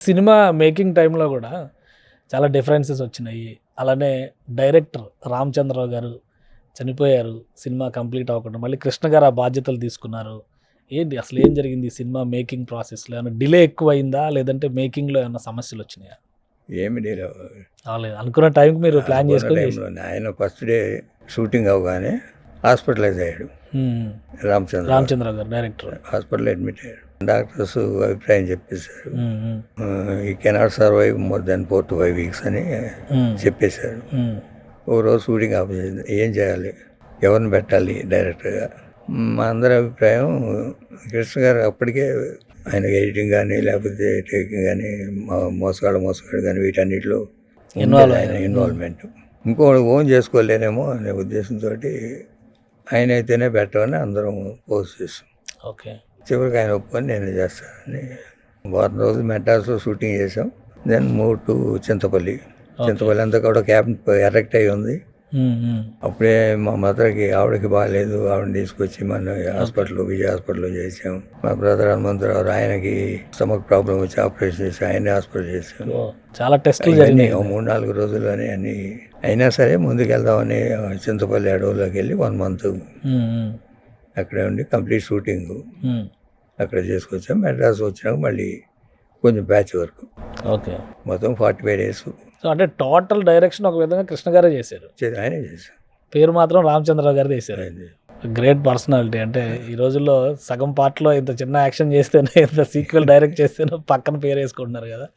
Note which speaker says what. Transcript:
Speaker 1: Cinema making టైంలో కూడా చాలా డిఫరెన్సెస్ వచ్చినాయి. అలానే డైరెక్టర్ రామచంద్రరావు గారు చనిపోయారు. సినిమా కంప్లీట్ అవ్వకుండా. మళ్ళీ కృష్ణ గారు ఆ బాధ్యతలు తీసుకున్నారు. ఏంటి అసలు ఏం జరిగింది ఈ సినిమా మేకింగ్ ప్రాసెస్‌లో? ఏమన్నా డిలే ఎక్కువయిందా? లేదంటే మేకింగ్‌లో ఏమన్నా సమస్యలొచ్చినాయా?
Speaker 2: ఏమి డీల్
Speaker 1: అవ్వలేదు. అనుకున్న టైంకి మీరు ప్లాన్
Speaker 2: అనుకున్న
Speaker 1: చేసుకొని
Speaker 2: టైంలోనే ఆయన ఫస్ట్ డే షూటింగ్ అవ్వగానే హాస్పిటలైజ్ అయ్యాడు. రామచంద్ర
Speaker 1: రామచంద్రరావు గారు డైరెక్టర్.
Speaker 2: హాస్పిటల్ అడ్మిట్ అయ్యాడు. డాక్టర్స్ అభిప్రాయం చెప్పేశారు. ఈ cannot survive more than 4 to 5 weeks అని చెప్పేశారు. ఓ రోజు షూటింగ్ ఆఫ్ చేసింది. ఏం చేయాలి, ఎవరిని పెట్టాలి డైరెక్టర్గా? మా అందరి అభిప్రాయం కృష్ణ గారు అప్పటికే ఆయన ఎడిటింగ్ కానీ లేకపోతే టేకింగ్ కానీ మోసగాడు కానీ వీటన్నిటిలో ఆయన ఇన్వాల్వ్మెంట్. ఇంకోటి ఓన్ చేసుకోలేనేమో అనే ఉద్దేశంతో ఆయన అయితేనే పెట్టమని అందరం పోస్ట్ చేసాం.
Speaker 1: ఓకే.
Speaker 2: చివరికి ఆయన ఒప్పుకొని నేను చేస్తానని వారం రోజులు మెడ్రాస్లో షూటింగ్ చేసాం. దెన్ మూవ్ టు చింతపల్లి అంతా కూడా క్యాంప్ ఎరెక్ట్ అయి ఉంది. అప్పుడే మా మదర్కి ఆవిడకి బాగాలేదు. ఆవిడని తీసుకొచ్చి మన విజయ హాస్పిటల్లో చేసాం. మా బ్రదర్ హనుమంతరావు ఆయనకి స్టమక్ ప్రాబ్లం వచ్చి ఆపరేషన్ చేసి ఆయనే హాస్పిటల్ చేసాం.
Speaker 1: చాలా టెస్టులు
Speaker 2: జరిగినాయి 3-4 రోజుల్లోనే అన్ని. అయినా సరే ముందుకెళ్దామని చింతపల్లి అడవుల్లోకి వెళ్ళి 1 month అక్కడే ఉండి కంప్లీట్ షూటింగ్ అక్కడ చేసుకొచ్చాం. మెడ్రాస్ వచ్చినాక మళ్ళీ కొంచెం ప్యాచ్ వర్క్.
Speaker 1: ఓకే.
Speaker 2: మొత్తం 45 days.
Speaker 1: సో అంటే టోటల్ డైరెక్షన్ ఒక విధంగా కృష్ణ గారే చేశారు.
Speaker 2: ఆయనే చేశారు.
Speaker 1: పేరు మాత్రం రామచంద్రరావు గారు చేశారు. Great personality. అంటే ఈ రోజుల్లో సగం పార్ట్లో ఇంత చిన్న యాక్షన్ చేస్తేనే ఇంత సీక్వెల్ డైరెక్ట్ చేస్తేనే పక్కన పేరు వేసుకుంటున్నారు కదా.